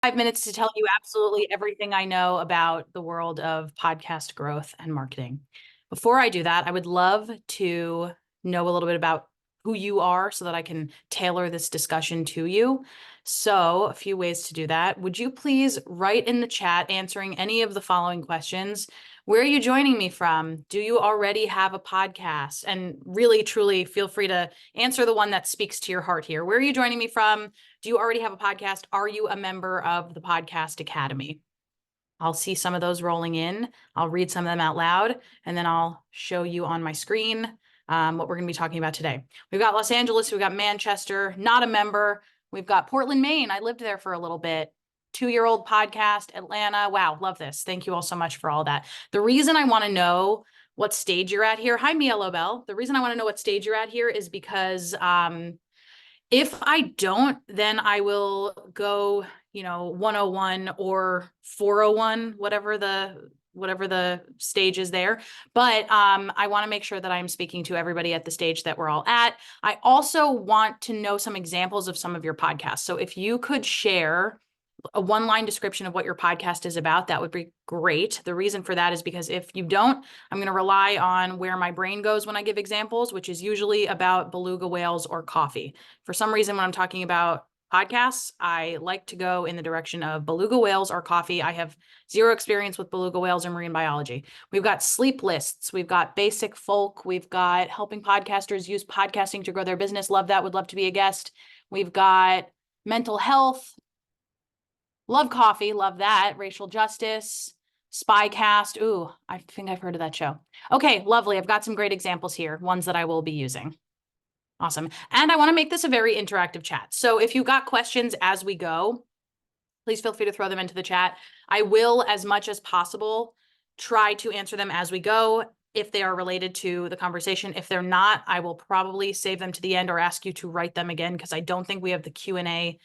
5 minutes to tell you absolutely everything I know about the world of podcast growth and marketing. Before I do that, I would love to know a little bit about who you are so that I can tailor this discussion to you. So, a few ways to do that. Would you please write in the chat answering any of the following questions? Where are you joining me from? Do you already have a podcast? And really, truly feel free to answer the one that speaks to your heart here. Where are you joining me from? Do you already have a podcast? Are you a member of the Podcast Academy? I'll see some of those rolling in. I'll read some of them out loud, and then I'll show you on my screen what we're going to be talking about today. We've got Los Angeles, we've got Manchester, not a member. We've got Portland, Maine. I lived there for a little bit. 2-year-old podcast, Atlanta. Wow, love this. Thank you all so much for all that. The reason I want to know what stage you're at here. Hi, Mia Lobel. The reason I want to know what stage you're at here is because if I don't, then I will go, 101 or 401, whatever the stage is there. But I want to make sure that I'm speaking to everybody at the stage that we're all at. I also want to know some examples of some of your podcasts. So if you could share a one-line description of what your podcast is about, that would be great. The reason for that is because if you don't, I'm going to rely on where my brain goes when I give examples, which is usually about beluga whales or coffee. For some reason, when I'm talking about podcasts, I like to go in the direction of beluga whales or coffee. I have zero experience with beluga whales or marine biology. We've got sleep lists. We've got basic folk. We've got helping podcasters use podcasting to grow their business. Love that. Would love to be a guest. We've got mental health. Love coffee, love that. Racial justice, Spycast. Ooh, I think I've heard of that show. Okay, lovely. I've got some great examples here, ones that I will be using. Awesome. And I want to make this a very interactive chat. So if you got questions as we go, please feel free to throw them into the chat. I will, as much as possible, try to answer them as we go if they are related to the conversation. If they're not, I will probably save them to the end or ask you to write them again because I don't think we have the Q&A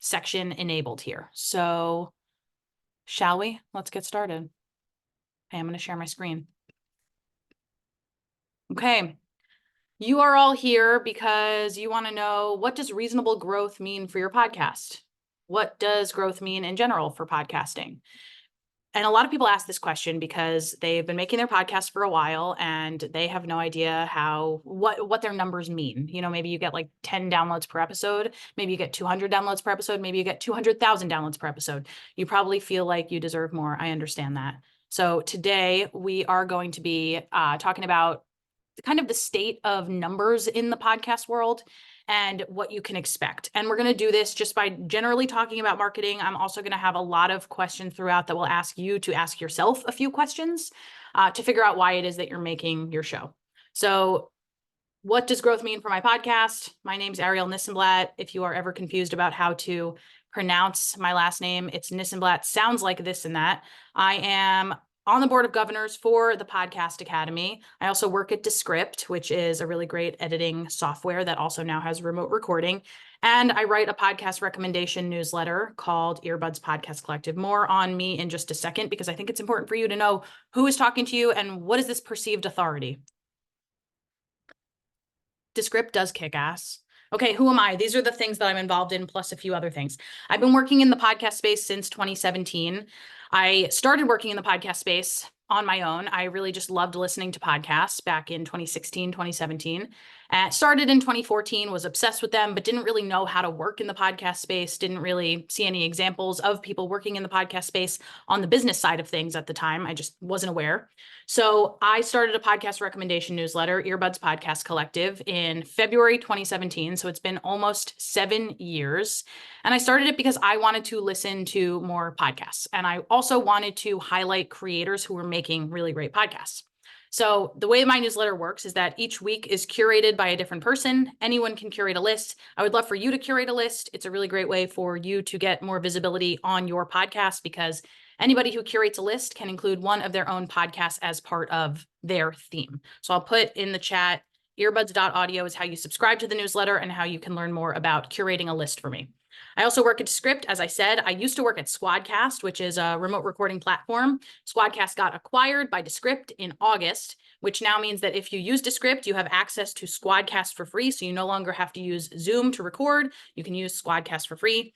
section enabled here. So shall we? Let's get started. Okay, I'm going to share my screen. Okay. You are all here because you want to know, what does reasonable growth mean for your podcast? What does growth mean in general for podcasting? And a lot of people ask this question because they've been making their podcast for a while and they have no idea what their numbers mean. Maybe you get like 10 downloads per episode, maybe you get 200 downloads per episode, maybe you get 200,000 downloads per episode. You probably feel like you deserve more. I understand that. So today we are going to be talking about kind of the state of numbers in the podcast world and what you can expect. And we're going to do this just by generally talking about marketing. I'm also going to have a lot of questions throughout that will ask you to ask yourself a few questions to figure out why it is that you're making your show. So what does growth mean for my podcast? My name's Arielle Nissenblatt. If you are ever confused about how to pronounce my last name, it's Nissenblatt. Sounds like this and that. I am on the board of governors for the Podcast Academy. I also work at Descript, which is a really great editing software that also now has remote recording. And I write a podcast recommendation newsletter called Earbuds Podcast Collective. More on me in just a second, because I think it's important for you to know who is talking to you and what is this perceived authority. Descript does kick ass. Okay, who am I? These are the things that I'm involved in, plus a few other things. I've been working in the podcast space since 2017. I started working in the podcast space on my own. I really just loved listening to podcasts back in 2016, 2017. Started in 2014, was obsessed with them, but didn't really know how to work in the podcast space, didn't really see any examples of people working in the podcast space on the business side of things at the time. I just wasn't aware. So I started a podcast recommendation newsletter, Earbuds Podcast Collective, in February 2017. So it's been almost 7 years. And I started it because I wanted to listen to more podcasts. And I also wanted to highlight creators who were making really great podcasts. So the way my newsletter works is that each week is curated by a different person. Anyone can curate a list. I would love for you to curate a list. It's a really great way for you to get more visibility on your podcast, because anybody who curates a list can include one of their own podcasts as part of their theme. So I'll put in the chat, earbuds.audio is how you subscribe to the newsletter and how you can learn more about curating a list for me. I also work at Descript. As I said, I used to work at Squadcast, which is a remote recording platform. Squadcast got acquired by Descript in August, which now means that if you use Descript, you have access to Squadcast for free. So you no longer have to use Zoom to record. You can use Squadcast for free.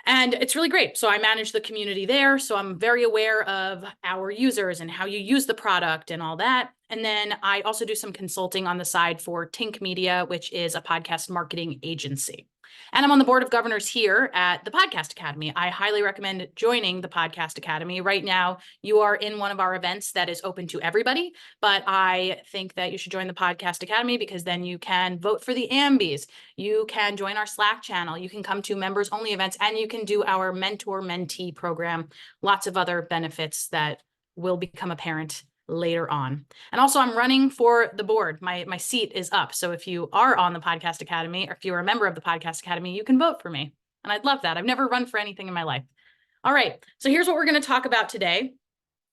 And it's really great. So I manage the community there. So I'm very aware of our users and how you use the product and all that. And then I also do some consulting on the side for Tink Media, which is a podcast marketing agency. And I'm on the board of governors here at the Podcast Academy. I highly recommend joining the Podcast Academy. Right now, you are in one of our events that is open to everybody, but I think that you should join the Podcast Academy because then you can vote for the AMBs. You can join our Slack channel. You can come to members only events, and you can do our mentor mentee program. Lots of other benefits that will become apparent later on. And also I'm running for the board. My seat is up. So if you are on the Podcast Academy, or if you're a member of the Podcast Academy, you can vote for me. And I'd love that. I've never run for anything in my life. All right. So here's what we're going to talk about today.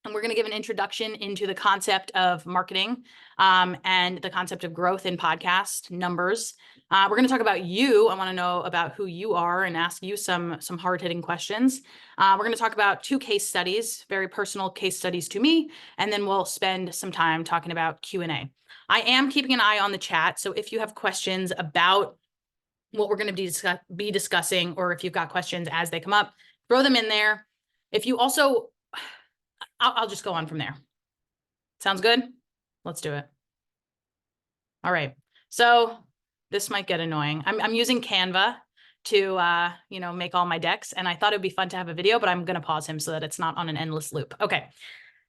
And we're going to give an introduction into the concept of marketing and the concept of growth in podcast numbers. We're going to talk about you. I want to know about who you are and ask you some hard-hitting questions. We're going to talk about 2 case studies, very personal case studies to me, and then we'll spend some time talking about Q&A. I am keeping an eye on the chat, so if you have questions about what we're going to be discussing, or if you've got questions as they come up, throw them in there. If you also... I'll just go on from there. Sounds good? Let's do it. All right. So this might get annoying. I'm using Canva to, make all my decks. And I thought it'd be fun to have a video, but I'm going to pause him so that it's not on an endless loop. Okay.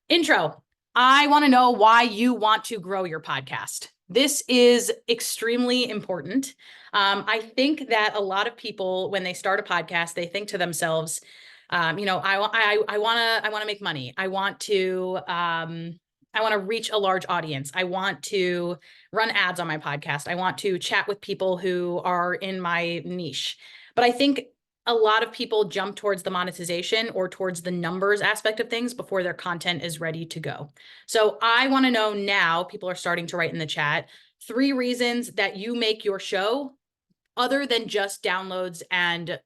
Intro. I want to know why you want to grow your podcast. This is extremely important. I think that a lot of people, when they start a podcast, they think to themselves, I want to make money. I want to reach a large audience. I want to run ads on my podcast. I want to chat with people who are in my niche. But I think a lot of people jump towards the monetization or towards the numbers aspect of things before their content is ready to go. So I want to know now, people are starting to write in the chat, 3 reasons that you make your show other than just downloads and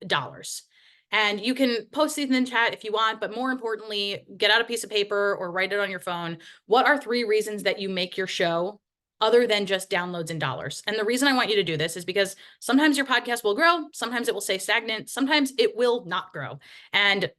dollars. And you can post these in the chat if you want, but more importantly, get out a piece of paper or write it on your phone. What are 3 reasons that you make your show other than just downloads and dollars? And the reason I want you to do this is because sometimes your podcast will grow, sometimes it will stay stagnant, sometimes it will not grow. And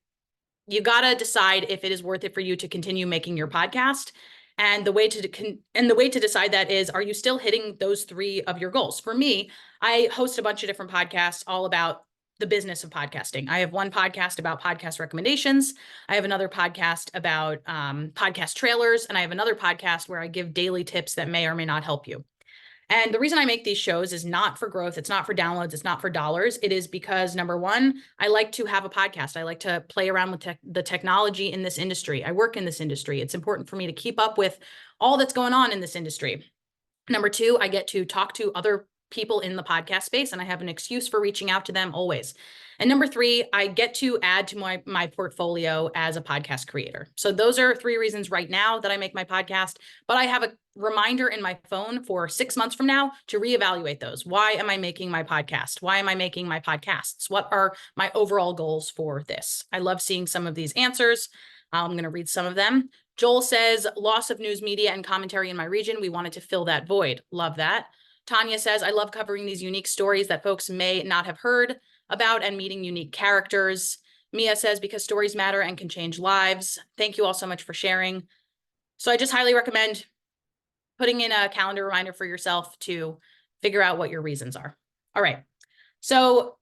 you got to decide if it is worth it for you to continue making your podcast. And the way to decide that is, are you still hitting those 3 of your goals? For me, I host a bunch of different podcasts all about the business of podcasting. I have one podcast about podcast recommendations. I have another podcast about podcast trailers, and I have another podcast where I give daily tips that may or may not help you. And the reason I make these shows is not for growth. It's not for downloads. It's not for dollars. It is because, number one, I like to have a podcast. I like to play around with the technology in this industry. I work in this industry. It's important for me to keep up with all that's going on in this industry. Number 2, I get to talk to other people in the podcast space, and I have an excuse for reaching out to them always. And number 3, I get to add to my portfolio as a podcast creator. So those are 3 reasons right now that I make my podcast, but I have a reminder in my phone for 6 months from now to reevaluate those. Why am I making my podcast? Why am I making my podcasts? What are my overall goals for this? I love seeing some of these answers. I'm going to read some of them. Joel says, loss of news media and commentary in my region. We wanted to fill that void. Love that. Tanya says, I love covering these unique stories that folks may not have heard about and meeting unique characters. Mia says, because stories matter and can change lives. Thank you all so much for sharing. So I just highly recommend putting in a calendar reminder for yourself to figure out what your reasons are. All right. So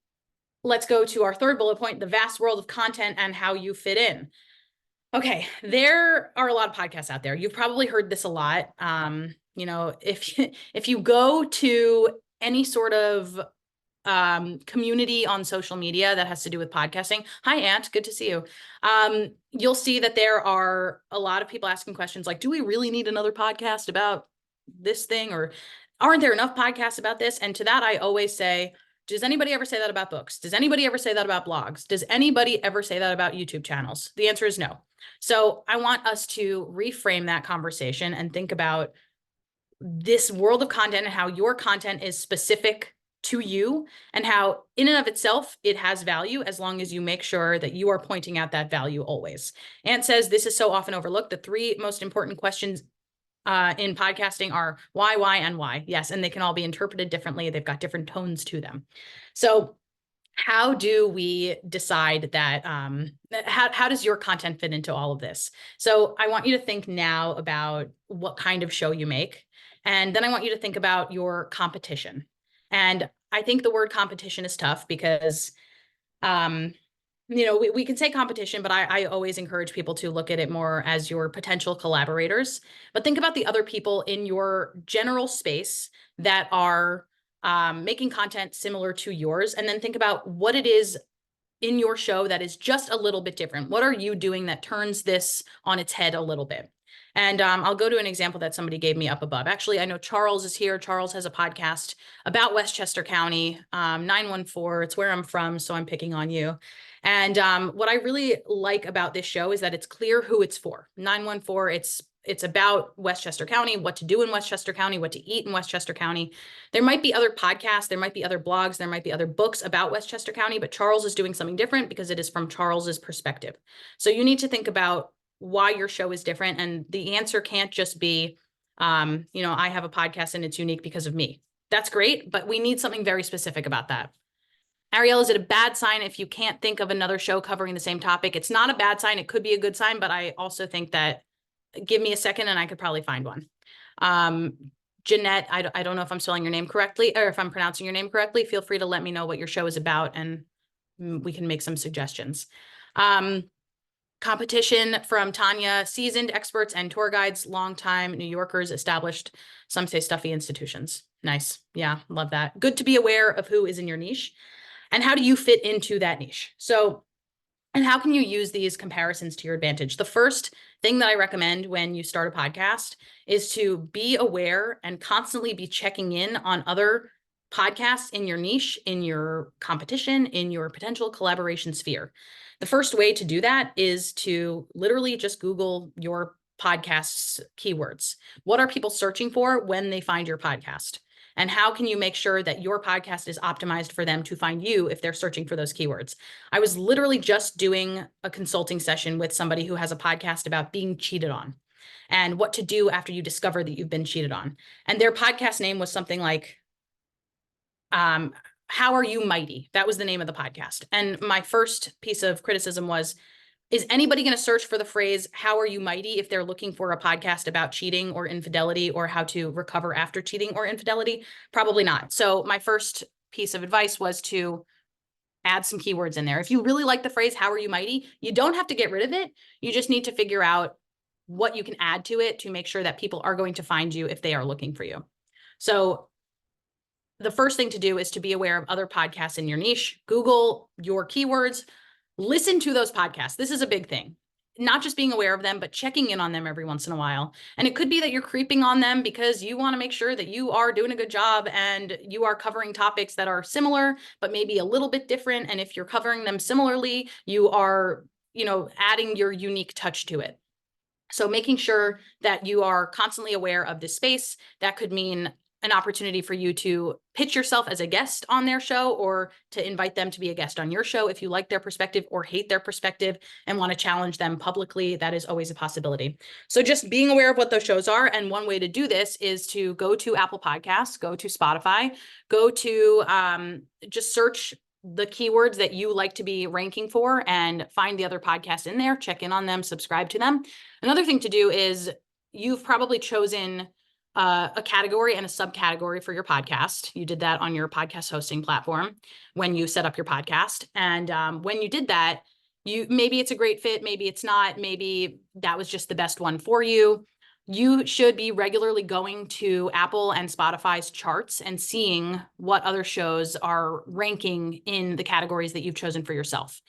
let's go to our 3rd bullet point, the vast world of content and how you fit in. Okay, there are a lot of podcasts out there. You've probably heard this a lot. If you go to any sort of community on social media that has to do with podcasting, hi Aunt, good to see you. You'll see that there are a lot of people asking questions like, do we really need another podcast about this thing? Or aren't there enough podcasts about this? And to that, I always say, does anybody ever say that about books? Does anybody ever say that about blogs? Does anybody ever say that about YouTube channels? The answer is no. So I want us to reframe that conversation and think about this world of content and how your content is specific to you and how in and of itself, it has value as long as you make sure that you are pointing out that value always. Ant says, this is so often overlooked. The 3 most important questions in podcasting are why, and why. Yes, and they can all be interpreted differently. They've got different tones to them. So how do we decide that, how does your content fit into all of this? So I want you to think now about what kind of show you make. And then I want you to think about your competition. And I think the word competition is tough because, um, we can say competition, but I always encourage people to look at it more as your potential collaborators. But think about the other people in your general space that are making content similar to yours, and then think about what it is in your show that is just a little bit different. What are you doing that turns this on its head a little bit? And I'll go to an example that somebody gave me up above. Actually, I know Charles is here. Charles has a podcast about Westchester County, 914. It's where I'm from, so I'm picking on you. And what I really like about this show is that it's clear who it's for. 914, it's about Westchester County, what to do in Westchester County, what to eat in Westchester County. There might be other podcasts, there might be other blogs, there might be other books about Westchester County, but Charles is doing something different because it is from Charles's perspective. So you need to think about why your show is different. And the answer can't just be, I have a podcast and it's unique because of me. That's great, but we need something very specific about that. Arielle, is it a bad sign if you can't think of another show covering the same topic? It's not a bad sign. It could be a good sign, but I also think that give me a second and I could probably find one. Jeanette, I don't know if I'm spelling your name correctly or if I'm pronouncing your name correctly. Feel free to let me know what your show is about and we can make some suggestions. Competition from Tanya, seasoned experts and tour guides, longtime New Yorkers, established, some say stuffy institutions. Nice. Yeah, love that. Good to be aware of who is in your niche and how do you fit into that niche. So, and how can you use these comparisons to your advantage? The first thing that I recommend when you start a podcast is to be aware and constantly be checking in on other podcasts in your niche, in your competition, in your potential collaboration sphere. The first way to do that is to literally just Google your podcast's keywords. What are people searching for when they find your podcast? And how can you make sure that your podcast is optimized for them to find you if they're searching for those keywords? I was literally just doing a consulting session with somebody who has a podcast about being cheated on and what to do after you discover that you've been cheated on. And their podcast name was something like, How Are You Mighty? That was the name of the podcast. And my first piece of criticism was, is anybody going to search for the phrase, how are you mighty, if they're looking for a podcast about cheating or infidelity or how to recover after cheating or infidelity? Probably not. So my first piece of advice was to add some keywords in there. If you really like the phrase, how are you mighty, you don't have to get rid of it. You just need to figure out what you can add to it to make sure that people are going to find you if they are looking for you. So the first thing to do is to be aware of other podcasts in your niche. Google your keywords. Listen to those podcasts. This is a big thing. Not just being aware of them, but checking in on them every once in a while. And it could be that you're creeping on them because you want to make sure that you are doing a good job and you are covering topics that are similar, but maybe a little bit different. And if you're covering them similarly, you are, adding your unique touch to it. So making sure that you are constantly aware of this space, that could mean an opportunity for you to pitch yourself as a guest on their show or to invite them to be a guest on your show if you like their perspective or hate their perspective and want to challenge them publicly. That is always a possibility. So just being aware of what those shows are. And one way to do this is to go to Apple Podcasts, go to Spotify, go to just search the keywords that you like to be ranking for and find the other podcasts in there, check in on them, subscribe to them. Another thing to do is you've probably chosen a category and a subcategory for your podcast. You did that on your podcast hosting platform when you set up your podcast. And when you did that, maybe it's a great fit, maybe it's not, maybe that was just the best one for you. You should be regularly going to Apple and Spotify's charts and seeing what other shows are ranking in the categories that you've chosen for yourself.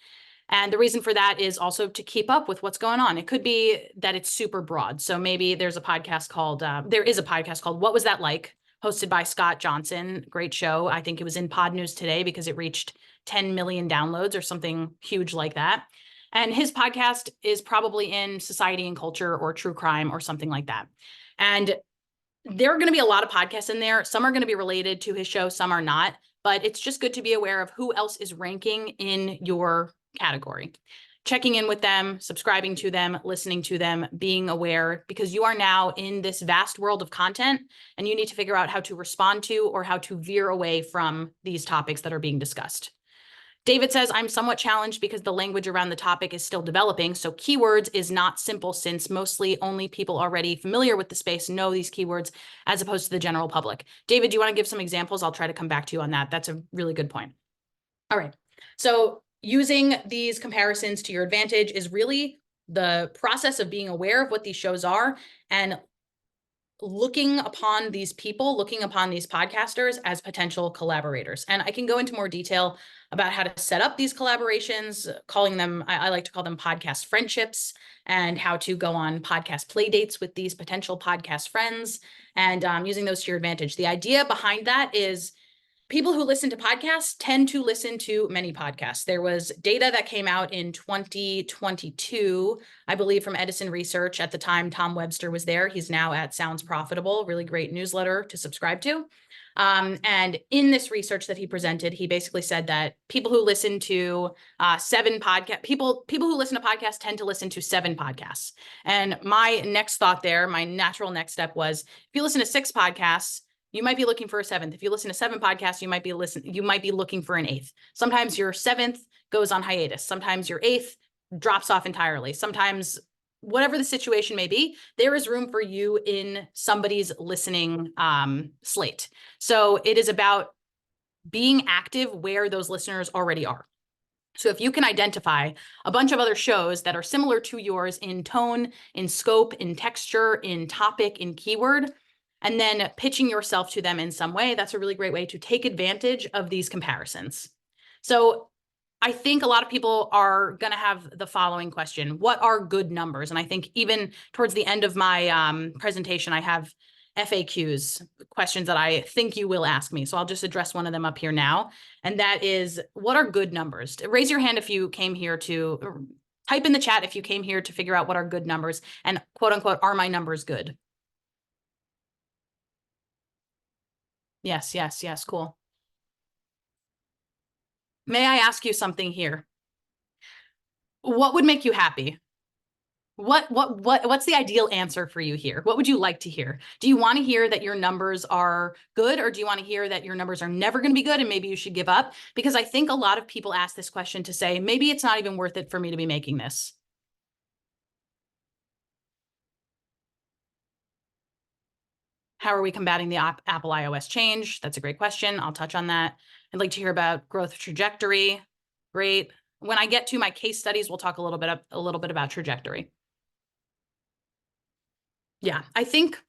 And the reason for that is also to keep up with what's going on. It could be that it's super broad. So maybe there is a podcast called What Was That Like? Hosted by Scott Johnson. Great show. I think it was in Pod News today because it reached 10 million downloads or something huge like that. And his podcast is probably in society and culture or true crime or something like that. And there are going to be a lot of podcasts in there. Some are going to be related to his show, some are not. But it's just good to be aware of who else is ranking in your category. Checking in with them, subscribing to them, listening to them, being aware, because you are now in this vast world of content and you need to figure out how to respond to or how to veer away from these topics that are being discussed. David says, I'm somewhat challenged because the language around the topic is still developing. So keywords is not simple since mostly only people already familiar with the space know these keywords as opposed to the general public. David, do you want to give some examples? I'll try to come back to you on that. That's a really good point. All right. So using these comparisons to your advantage is really the process of being aware of what these shows are and looking upon these people, looking upon these podcasters as potential collaborators. And I can go into more detail about how to set up these collaborations, calling them, I like to call them podcast friendships, and how to go on podcast play dates with these potential podcast friends and using those to your advantage. The idea behind that is people who listen to podcasts tend to listen to many podcasts. There was data that came out in 2022, I believe, from Edison Research. At the time, Tom Webster was there. He's now at Sounds Profitable, really great newsletter to subscribe to. And in this research that he presented, he basically said that people who listen to people who listen to podcasts tend to listen to 7 podcasts. And my next thought there, my natural next step was, if you listen to 6 podcasts, you might be looking for a 7th. If you listen to 7 podcasts, you might be looking for an 8th. Sometimes your 7th goes on hiatus. Sometimes your 8th drops off entirely. Sometimes, whatever the situation may be, there is room for you in somebody's listening slate. So it is about being active where those listeners already are. So if you can identify a bunch of other shows that are similar to yours in tone, in scope, in texture, in topic, in keyword, and then pitching yourself to them in some way, that's a really great way to take advantage of these comparisons. So I think a lot of people are going to have the following question: what are good numbers? And I think even towards the end of my presentation, I have FAQs, questions that I think you will ask me. So I'll just address one of them up here now. And that is, what are good numbers? Raise your hand if you came here to, type in the chat if you came here to figure out what are good numbers and quote unquote, are my numbers good? Yes, yes, yes, cool. May I ask you something here? What would make you happy? What's the ideal answer for you here? What would you like to hear? Do you want to hear that your numbers are good, or do you want to hear that your numbers are never going to be good and maybe you should give up? Because I think a lot of people ask this question to say, maybe it's not even worth it for me to be making this. How are we combating the Apple iOS change? That's a great question. I'll touch on that. I'd like to hear about growth trajectory. Great. When I get to my case studies, we'll talk a little bit about trajectory. Yeah, I think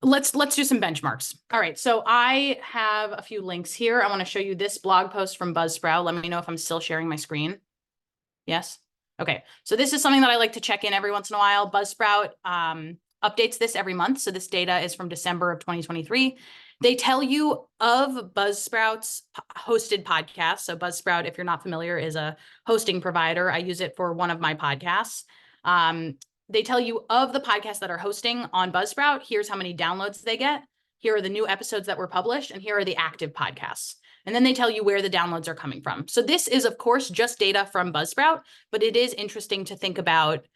let's do some benchmarks. All right, so I have a few links here. I want to show you this blog post from Buzzsprout. Let me know if I'm still sharing my screen. Yes? Okay, so this is something that I like to check in every once in a while. Buzzsprout updates this every month. So this data is from December of 2023. They tell you of Buzzsprout's hosted podcasts. So Buzzsprout, if you're not familiar, is a hosting provider. I use it for one of my podcasts. They tell you of the podcasts that are hosting on Buzzsprout. Here's how many downloads they get. Here are the new episodes that were published, and here are the active podcasts. And then they tell you where the downloads are coming from. So this is, of course, just data from Buzzsprout, but it is interesting to think about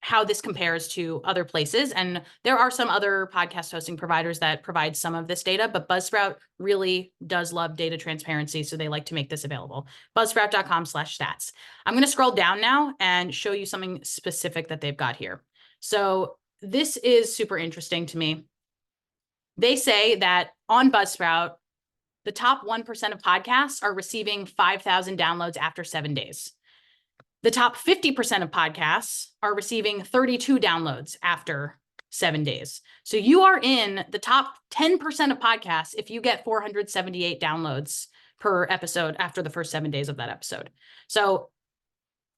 how this compares to other places. And there are some other podcast hosting providers that provide some of this data, but Buzzsprout really does love data transparency, so they like to make this available. Buzzsprout.com/stats. I'm going to scroll down now and show you something specific that they've got here. So this is super interesting to me. They say that on Buzzsprout, the top 1% of podcasts are receiving 5,000 downloads after 7 days. The top 50% of podcasts are receiving 32 downloads after 7 days. So you are in the top 10% of podcasts if you get 478 downloads per episode after the first 7 days of that episode. So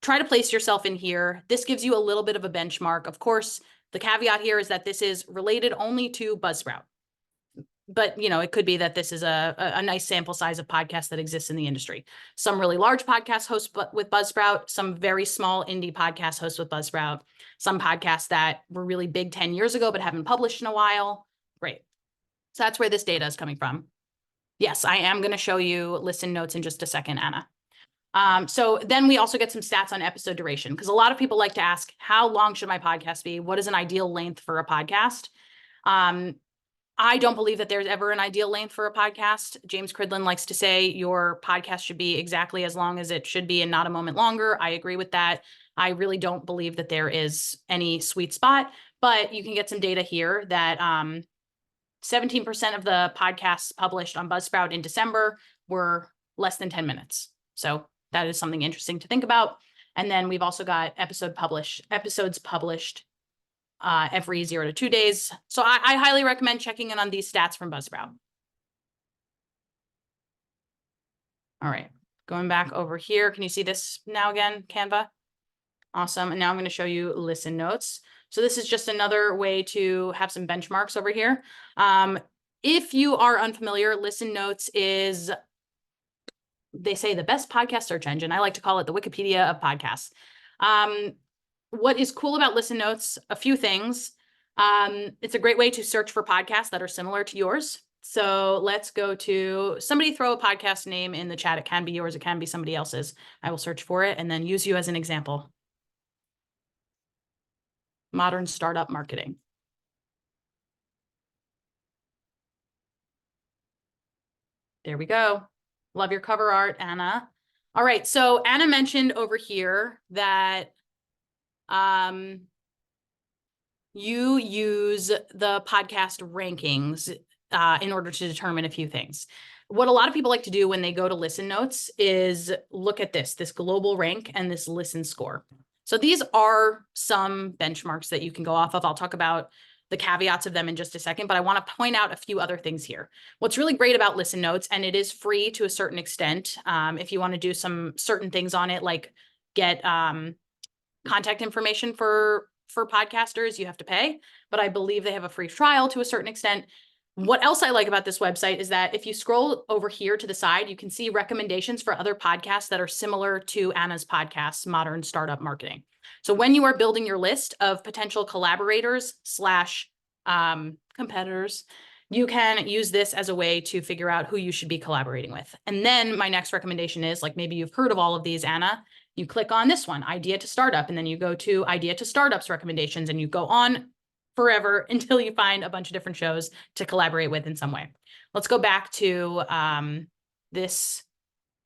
try to place yourself in here. This gives you a little bit of a benchmark. Of course, the caveat here is that this is related only to Buzzsprout. But, you know, it could be that this is a nice sample size of podcasts that exists in the industry. Some really large podcasts host with Buzzsprout, some very small indie podcasts host with Buzzsprout, some podcasts that were really big 10 years ago but haven't published in a while. Great. So that's where this data is coming from. Yes, I am going to show you listen notes in just a second, Anna. So then we also get some stats on episode duration, because a lot of people like to ask, how long should my podcast be? What is an ideal length for a podcast? I don't believe that there's ever an ideal length for a podcast. James Cridland likes to say your podcast should be exactly as long as it should be and not a moment longer. I agree with that. I really don't believe that there is any sweet spot, but you can get some data here that 17% of the podcasts published on Buzzsprout in December were less than 10 minutes. So that is something interesting to think about. And then we've also got episodes published every 0 to 2 days. So I highly recommend checking in on these stats from Buzzsprout. All right, going back over here. Can you see this now again, Canva? Awesome. And now I'm going to show you listen notes. So this is just another way to have some benchmarks over here. If you are unfamiliar, Listen Notes is, they say, the best podcast search engine. I like to call it the Wikipedia of podcasts. What is cool about Listen Notes? A few things. It's a great way to search for podcasts that are similar to yours. So let's go to, somebody throw a podcast name in the chat. It can be yours. It can be somebody else's. I will search for it and then use you as an example. Modern startup marketing. There we go. Love your cover art, Anna. All right, so Anna mentioned over here that you use the podcast rankings in order to determine a few things. What a lot of people like to do when they go to Listen Notes is look at this global rank and this listen score. So these are some benchmarks that you can go off of. I'll talk about the caveats of them in just a second, but I want to point out a few other things here. What's really great about Listen Notes, and it is free to a certain extent, if you want to do some certain things on it, like get contact information for podcasters, you have to pay, but I believe they have a free trial to a certain extent. What else I like about this website is that if you scroll over here to the side, you can see recommendations for other podcasts that are similar to Anna's podcast, Modern Startup Marketing. So when you are building your list of potential collaborators / competitors, you can use this as a way to figure out who you should be collaborating with. And then my next recommendation is, like, maybe you've heard of all of these, Anna, you click on this one, Idea to Startup, and then you go to Idea to Startups recommendations, and you go on forever until you find a bunch of different shows to collaborate with in some way. Let's go back to this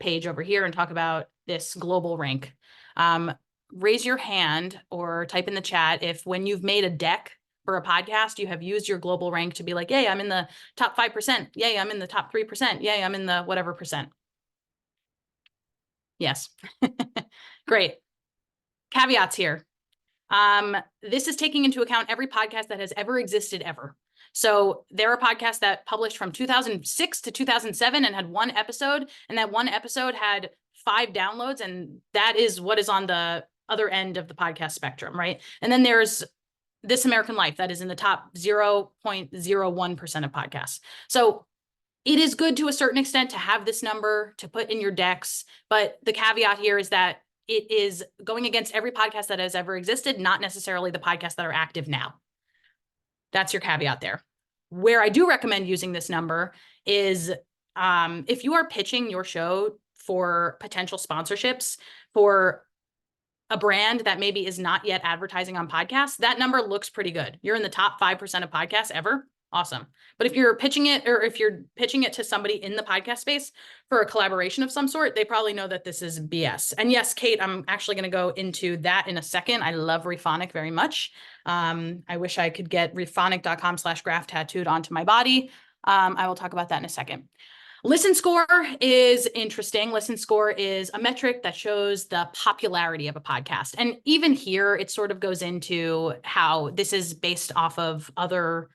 page over here and talk about this global rank. Raise your hand or type in the chat if, when you've made a deck for a podcast, you have used your global rank to be like, yay, I'm in the top 5%. Yay, I'm in the top 3%. Yay, I'm in the whatever percent. Yes. Great. Caveats here. This is taking into account every podcast that has ever existed ever. So there are podcasts that published from 2006 to 2007 and had one episode, and that one episode had 5 downloads, and that is what is on the other end of the podcast spectrum, right? And then there's This American Life that is in the top 0.01% of podcasts. So it is good to a certain extent to have this number to put in your decks, but the caveat here is that it is going against every podcast that has ever existed, not necessarily the podcasts that are active now. That's your caveat there. Where I do recommend using this number is if you are pitching your show for potential sponsorships for a brand that maybe is not yet advertising on podcasts, that number looks pretty good. You're in the top 5% of podcasts ever. Awesome. But if you're pitching it, or if you're pitching it to somebody in the podcast space for a collaboration of some sort, they probably know that this is BS. And yes, Kate, I'm actually going to go into that in a second. I love Rephonic very much. I wish I could get rephonic.com/graph tattooed onto my body. I will talk about that in a second. Listen score is interesting. Listen score is a metric that shows the popularity of a podcast. And even here, it sort of goes into how this is based off of other,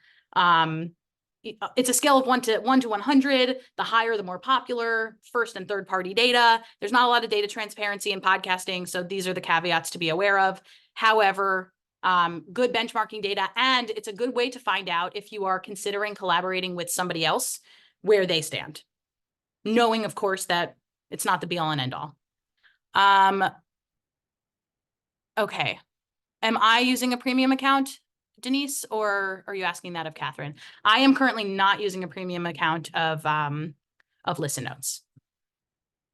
it's a scale of 1 to 100. The higher, the more popular, first and third party data. There's not a lot of data transparency in podcasting, so these are the caveats to be aware of. However, good benchmarking data, and it's a good way to find out if you are considering collaborating with somebody else, where they stand. Knowing, of course, that it's not the be all and end all. Okay. Am I using a premium account, Denise, or are you asking that of Catherine? I am currently not using a premium account of Listen Notes.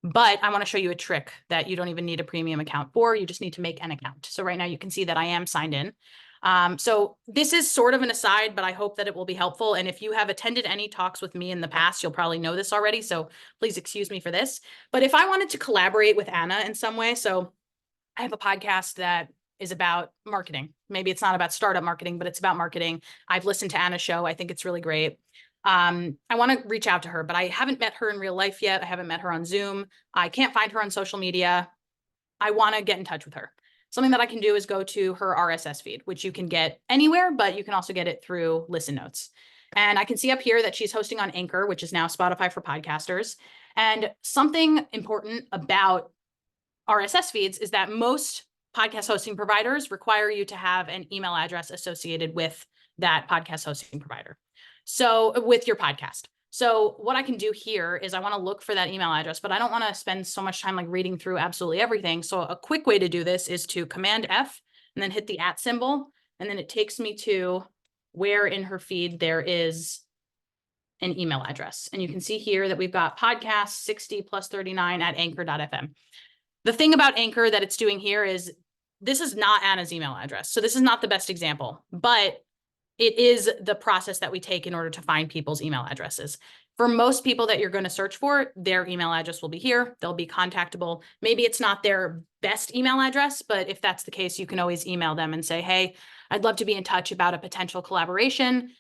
But I want to show you a trick that you don't even need a premium account for. You just need to make an account. So right now you can see that I am signed in. So this is sort of an aside, but I hope that it will be helpful. And if you have attended any talks with me in the past, you'll probably know this already. So please excuse me for this. But if I wanted to collaborate with Anna in some way, so I have a podcast that is about marketing. Maybe it's not about startup marketing, but it's about marketing. I've listened to Anna's show. I think it's really great. I want to reach out to her, but I haven't met her in real life yet. I haven't met her on Zoom. I can't find her on social media. I want to get in touch with her. Something that I can do is go to her RSS feed, which you can get anywhere, but you can also get it through Listen Notes. And I can see up here that she's hosting on Anchor, which is now Spotify for podcasters. And something important about RSS feeds is that most podcast hosting providers require you to have an email address associated with that podcast hosting provider. So with your podcast. So what I can do here is I want to look for that email address, but I don't want to spend so much time like reading through absolutely everything. So a quick way to do this is to Command F and then hit the @ symbol. And then it takes me to where in her feed there is an email address. And you can see here that we've got podcast 60 plus 39 at anchor.fm. The thing about Anchor that it's doing here is this is not Anna's email address. So this is not the best example, but it is the process that we take in order to find people's email addresses. For most people that you're going to search for, their email address will be here. They'll be contactable. Maybe it's not their best email address, but if that's the case, you can always email them and say, hey, I'd love to be in touch about a potential collaboration.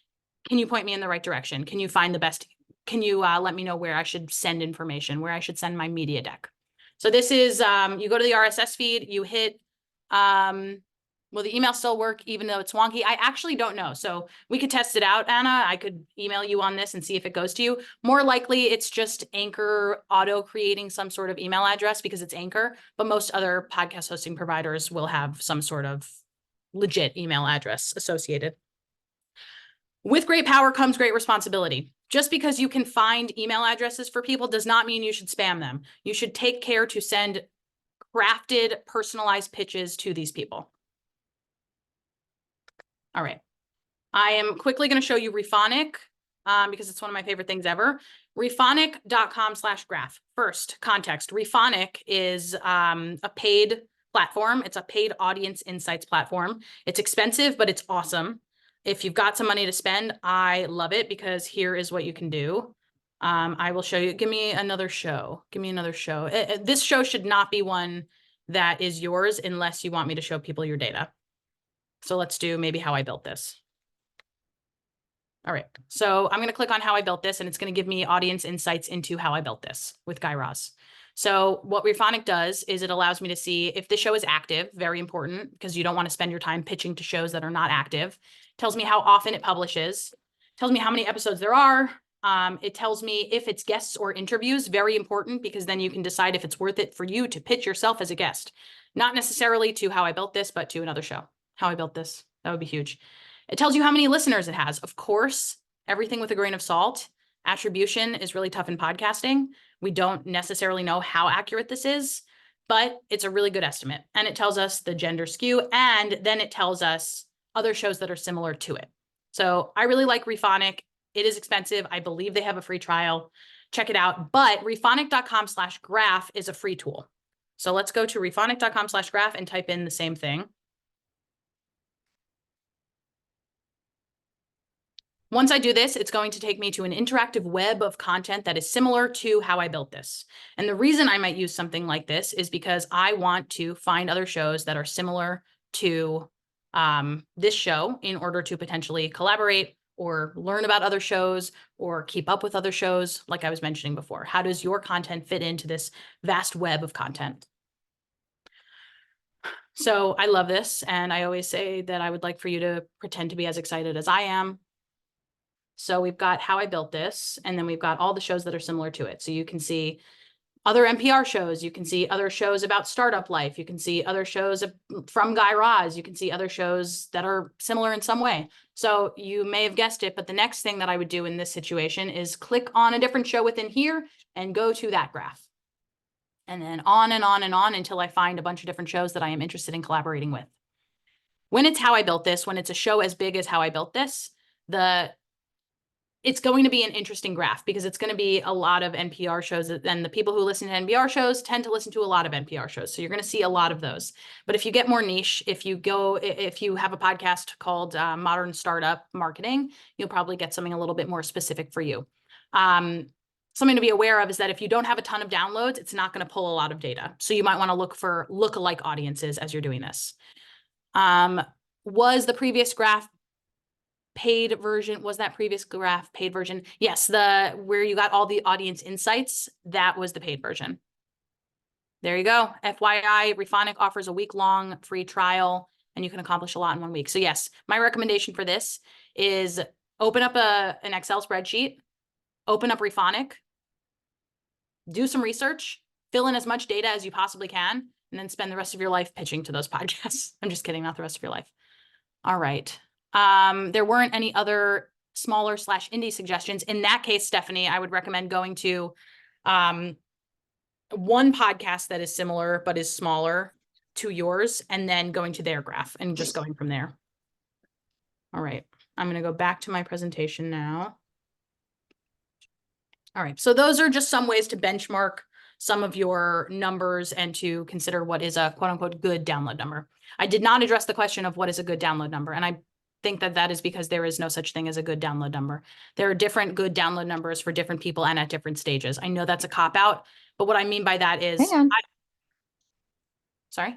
Can you point me in the right direction? Can you find the best? Can you let me know where I should send information, where I should send my media deck? So this is, you go to the RSS feed, you hit, will the email still work even though it's wonky? I actually don't know. So we could test it out, Anna. I could email you on this and see if it goes to you. More likely it's just Anchor auto creating some sort of email address because it's Anchor, but most other podcast hosting providers will have some sort of legit email address associated. With great power comes great responsibility. Just because you can find email addresses for people does not mean you should spam them. You should take care to send crafted, personalized pitches to these people. All right. I am quickly going to show you Rephonic because it's one of my favorite things ever. Rephonic.com/graph. First, context. Rephonic is a paid platform. It's a paid audience insights platform. It's expensive, but it's awesome. If you've got some money to spend, I love it because here is what you can do. I will show you. Give me another show. Give me another show. This show should not be one that is yours unless you want me to show people your data. So let's do maybe how I built this. All right. So I'm going to click on how I built this, and it's going to give me audience insights into how I built this with Guy Raz. So what Rephonic does is it allows me to see if the show is active, very important because you don't want to spend your time pitching to shows that are not active. It tells me how often it publishes, tells me how many episodes there are. It tells me if it's guests or interviews, very important because then you can decide if it's worth it for you to pitch yourself as a guest, not necessarily to How I Built This, but to another show. How I Built This, that would be huge. It tells you how many listeners it has. Of course, everything with a grain of salt. Attribution is really tough in podcasting. We don't necessarily know how accurate this is, but it's a really good estimate. And it tells us the gender skew, and then it tells us other shows that are similar to it. So I really like Rephonic. It is expensive. I believe they have a free trial. Check it out. But rephonic.com/graph is a free tool. So let's go to rephonic.com/graph and type in the same thing. Once I do this, it's going to take me to an interactive web of content that is similar to How I Built This. And the reason I might use something like this is because I want to find other shows that are similar to this show in order to potentially collaborate or learn about other shows or keep up with other shows, like I was mentioning before. How does your content fit into this vast web of content? So I love this, and I always say that I would like for you to pretend to be as excited as I am. So we've got How I Built This, and then we've got all the shows that are similar to it. So you can see other NPR shows, you can see other shows about startup life, you can see other shows from Guy Raz, you can see other shows that are similar in some way. So you may have guessed it, but the next thing that I would do in this situation is click on a different show within here and go to that graph. And then on and on and on until I find a bunch of different shows that I am interested in collaborating with. When it's How I Built This, when it's a show as big as How I Built This, the it's going to be an interesting graph because it's going to be a lot of NPR shows, and the people who listen to NPR shows tend to listen to a lot of NPR shows. So you're going to see a lot of those. But if you get more niche, if you have a podcast called Modern Startup Marketing, you'll probably get something a little bit more specific for you. Something to be aware of is that if you don't have a ton of downloads, it's not going to pull a lot of data. So you might want to look for lookalike audiences as you're doing this. Was the previous graph paid version? Was that previous graph paid version? Yes, where you got all the audience insights, that was the paid version. There you go. FYI, Rephonic offers a week-long free trial, and you can accomplish a lot in 1 week. So yes, my recommendation for this is open up an Excel spreadsheet, open up Rephonic, do some research, fill in as much data as you possibly can, and then spend the rest of your life pitching to those podcasts. I'm just kidding, not the rest of your life. All right. There weren't any other smaller / indie suggestions. In that case, Stephanie, I would recommend going to one podcast that is similar but is smaller to yours, and then going to their graph and just going from there. All right. I'm going to go back to my presentation now. All right. So those are just some ways to benchmark some of your numbers and to consider what is a quote unquote good download number. I did not address the question of what is a good download number. And I think that is because there is no such thing as a good download number. There are different good download numbers for different people and at different stages. I know that's a cop out, but what I mean by that is, sorry.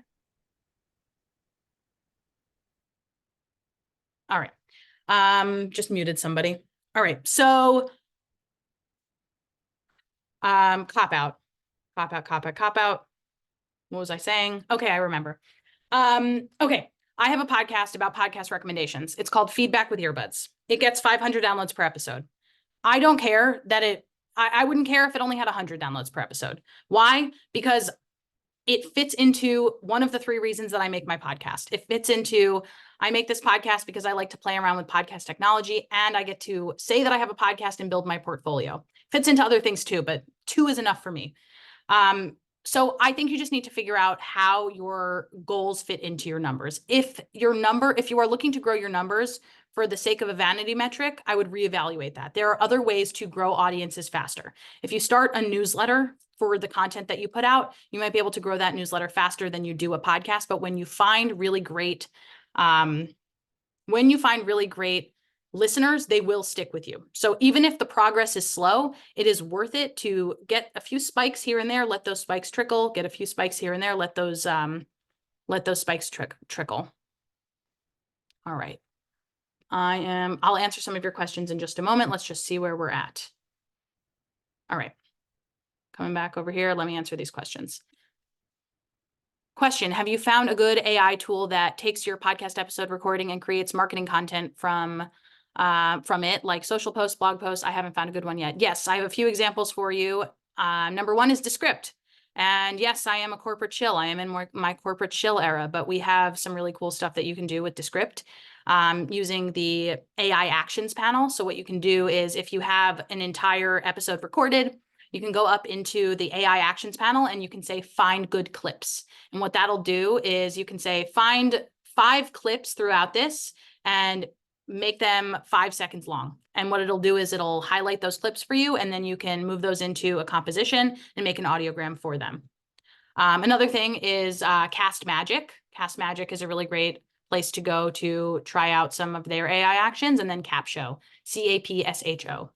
All right. Just muted somebody. All right. So, cop out. What was I saying? Okay, I remember. Okay, I have a podcast about podcast recommendations. It's called Feedback with Earbuds. It gets 500 downloads per episode. I don't care that I wouldn't care if it only had 100 downloads per episode. Why? Because it fits into one of the 3 reasons that I make my podcast. It fits into, I make this podcast because I like to play around with podcast technology, and I get to say that I have a podcast and build my portfolio. Fits into other things too, but 2 is enough for me. So I think you just need to figure out how your goals fit into your numbers. If you are looking to grow your numbers for the sake of a vanity metric, I would reevaluate that. There are other ways to grow audiences faster. If you start a newsletter for the content that you put out, you might be able to grow that newsletter faster than you do a podcast. But when you find really great, listeners, they will stick with you. So even if the progress is slow, it is worth it to get a few spikes here and there, let those spikes trickle, get a few spikes here and there, let those spikes trickle. All right. I'll answer some of your questions in just a moment. Let's just see where we're at. All right. Coming back over here, let me answer these questions. Question, have you found a good AI tool that takes your podcast episode recording and creates marketing content from it, like social posts, blog posts? I haven't found a good one yet. Yes, I have a few examples for you. Number 1 is Descript. And yes, I am a corporate shill. I am in my corporate shill era, but we have some really cool stuff that you can do with Descript using the AI actions panel. So what you can do is, if you have an entire episode recorded, you can go up into the AI actions panel and you can say, find good clips. And what that'll do is you can say, find 5 clips throughout this and make them 5 seconds long. And what it'll do is it'll highlight those clips for you, and then you can move those into a composition and make an audiogram for them. Another thing is Cast Magic. Cast Magic is a really great place to go to try out some of their AI actions, and then Capsho, CAPSHO.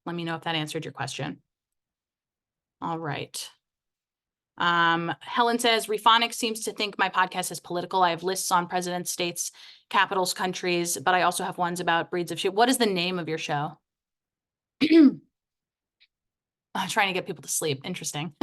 Let me know if that answered your question. All right. Helen says, Rephonic seems to think my podcast is political. I have lists on presidents, states, capitals, countries, but I also have ones about breeds of sheep. What is the name of your show? Trying to get people to sleep. Interesting.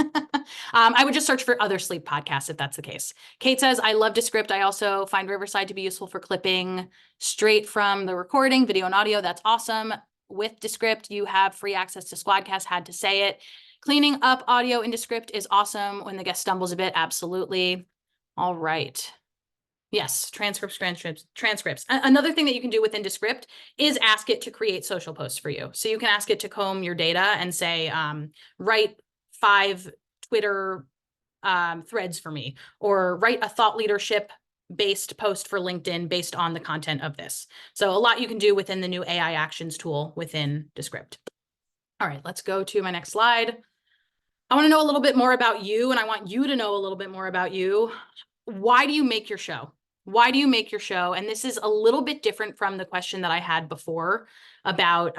I would just search for other sleep podcasts if that's the case. Kate says, I love Descript. I also find Riverside to be useful for clipping straight from the recording, video and audio. That's awesome. With Descript, you have free access to Squadcast, had to say it. Cleaning up audio in Descript is awesome. When the guest stumbles a bit, absolutely. All right. Yes, transcripts. Another thing that you can do within Descript is ask it to create social posts for you. So you can ask it to comb your data and say, write 5 Twitter threads for me, or write a thought leadership based post for LinkedIn based on the content of this. So a lot you can do within the new AI actions tool within Descript. All right, let's go to my next slide. I want to know a little bit more about you, and I want you to know a little bit more about you. Why do you make your show? Why do you make your show? And this is a little bit different from the question that I had before about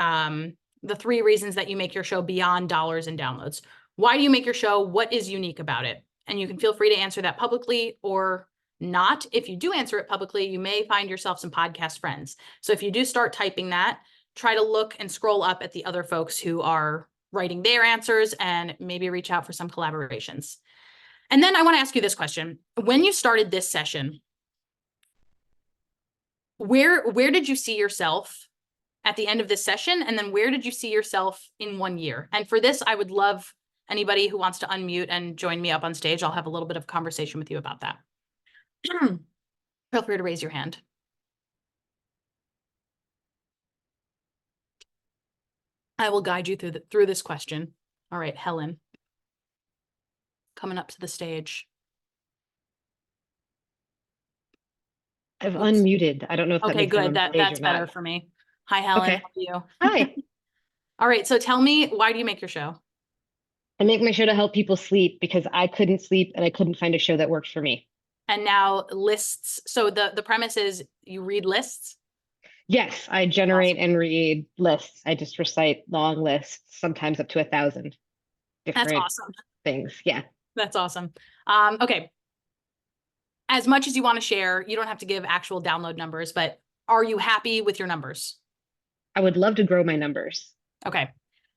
the 3 reasons that you make your show beyond dollars and downloads. Why do you make your show? What is unique about it? And you can feel free to answer that publicly or not. If you do answer it publicly, you may find yourself some podcast friends. So if you do start typing that, try to look and scroll up at the other folks who are writing their answers and maybe reach out for some collaborations. And then I want to ask you this question. When you started this session, where did you see yourself at the end of this session? And then where did you see yourself in 1 year? And for this, I would love anybody who wants to unmute and join me up on stage. I'll have a little bit of conversation with you about that. Feel free to raise your hand. I will guide you through this question. All right, Helen, coming up to the stage. I've unmuted. I don't know if that Okay, means I'm good. on stage That's or not. better for me. Hi, Helen. Okay. How are you? Hi. All right. So tell me, why do you make your show? I make my show to help people sleep because I couldn't sleep and I couldn't find a show that worked for me. And now lists. So the premise is you read lists? Yes, I generate and read lists. I just recite long lists, sometimes up to 1,000 That's different awesome. things. Yeah. That's awesome. Okay. As much as you want to share, you don't have to give actual download numbers, but are you happy with your numbers? I would love to grow my numbers. Okay.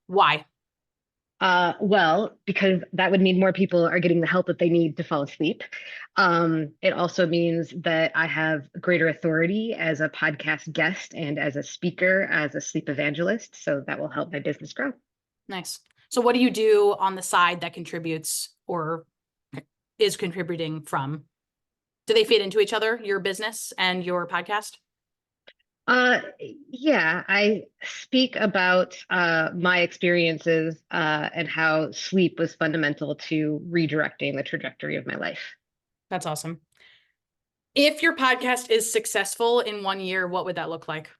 Why? Well, because that would mean more people are getting the help that they need to fall asleep. It also means that I have greater authority as a podcast guest and as a speaker, as a sleep evangelist. So that will help my business grow. Nice. So what do you do on the side that contributes or is contributing from? Do they fit into each other, your business and your podcast? Yeah, I speak about my experiences and how sleep was fundamental to redirecting the trajectory of my life. That's awesome. If your podcast is successful in 1 year, what would that look like?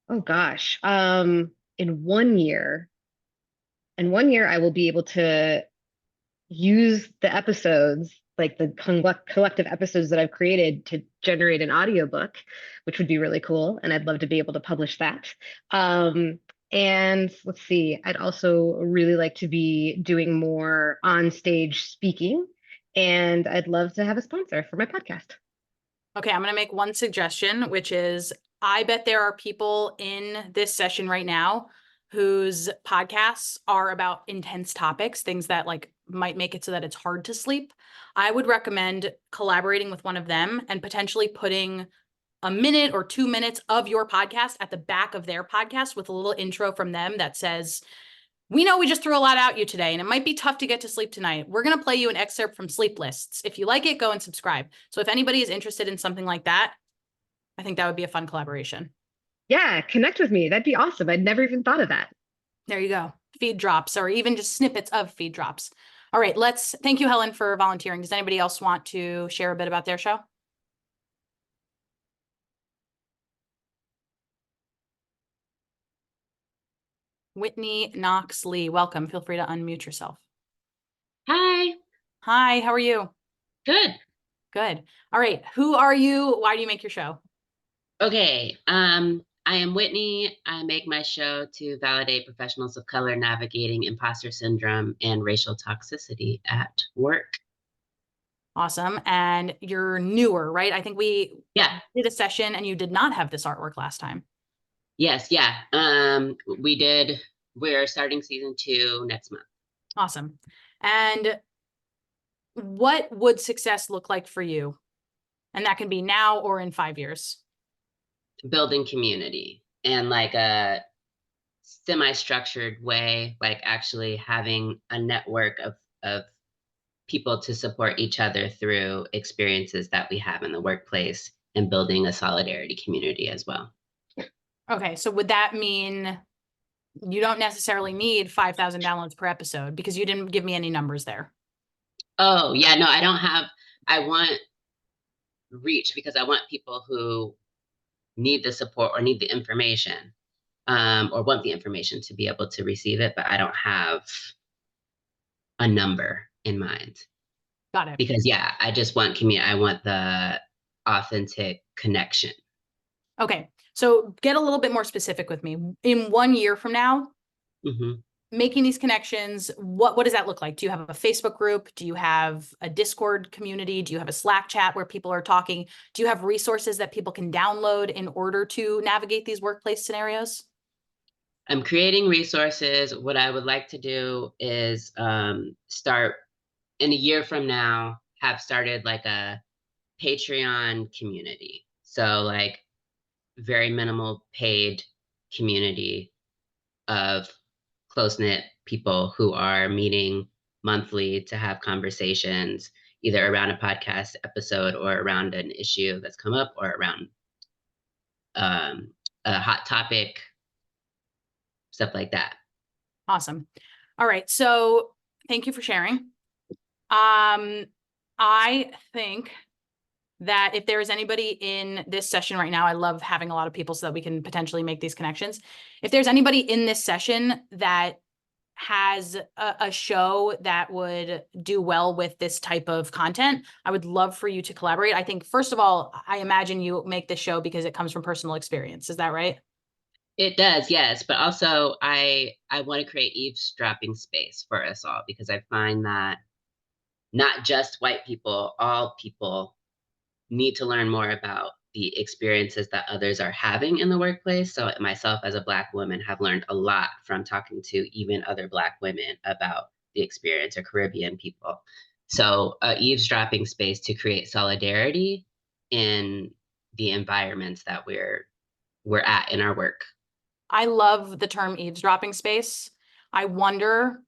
Oh gosh. In 1 year, I will be able to use the episodes, like the collective episodes that I've created to generate an audiobook, which would be really cool. And I'd love to be able to publish that. And let's see, I'd also really like to be doing more on stage speaking. And I'd love to have a sponsor for my podcast. Okay, I'm going to make one suggestion, which is I bet there are people in this session right now whose podcasts are about intense topics, things that like might make it so that it's hard to sleep. I would recommend collaborating with one of them and potentially putting a minute or 2 minutes of your podcast at the back of their podcast with a little intro from them that says, we know we just threw a lot at you today, and it might be tough to get to sleep tonight. We're going to play you an excerpt from Sleep Lists. If you like it, go and subscribe. So if anybody is interested in something like that, I think that would be a fun collaboration. Yeah, connect with me. That'd be awesome. I'd never even thought of that. There you go. Feed drops, or even just snippets of feed drops. All right, thank you, Helen, for volunteering. Does anybody else want to share a bit about their show? Whitney Knox Lee, welcome. Feel free to unmute yourself. Hi. Hi, how are you? Good. Good. All right. Who are you? Why do you make your show? Okay. I am Whitney. I make my show to validate professionals of color navigating imposter syndrome and racial toxicity at work. Awesome. And you're newer, right? I think we did a session and you did not have this artwork last time. Yes. Yeah. We did. We're starting season 2 next month. Awesome. And what would success look like for you? And that can be now or in 5 years. Building community and like a semi-structured way, like actually having a network of people to support each other through experiences that we have in the workplace and building a solidarity community as well. Okay. So would that mean you don't necessarily need 5,000 downloads per episode because you didn't give me any numbers there? Oh, yeah, no, I don't have, reach, because I want people who need the support or need the information, or want the information to be able to receive it, but I don't have a number in mind. Got it. Because yeah, I just want community. I want the authentic connection. Okay. So get a little bit more specific with me. In 1 year from now, Mm-hmm. making these connections, what does that look like? Do you have a Facebook group? Do you have a Discord community? Do you have a Slack chat where people are talking? Do you have resources that people can download in order to navigate these workplace scenarios? I'm creating resources. What I would like to do is start in a year from now, have started like a Patreon community. So like very minimal paid community of close-knit people who are meeting monthly to have conversations, either around a podcast episode or around an issue that's come up or around a hot topic, stuff like that. Awesome. All right. So thank you for sharing. I think that if there is anybody in this session right now, I love having a lot of people so that we can potentially make these connections. If there's anybody in this session that has a show that would do well with this type of content, I would love for you to collaborate. I think, first of all, I imagine you make this show because it comes from personal experience. Is that right? It does, yes, but also I want to create eavesdropping space for us all, because I find that not just white people, all people need to learn more about the experiences that others are having in the workplace. So myself as a Black woman have learned a lot from talking to even other Black women about the experience, or Caribbean people. So eavesdropping space to create solidarity in the environments that we're at in our work. I love the term eavesdropping space. I wonder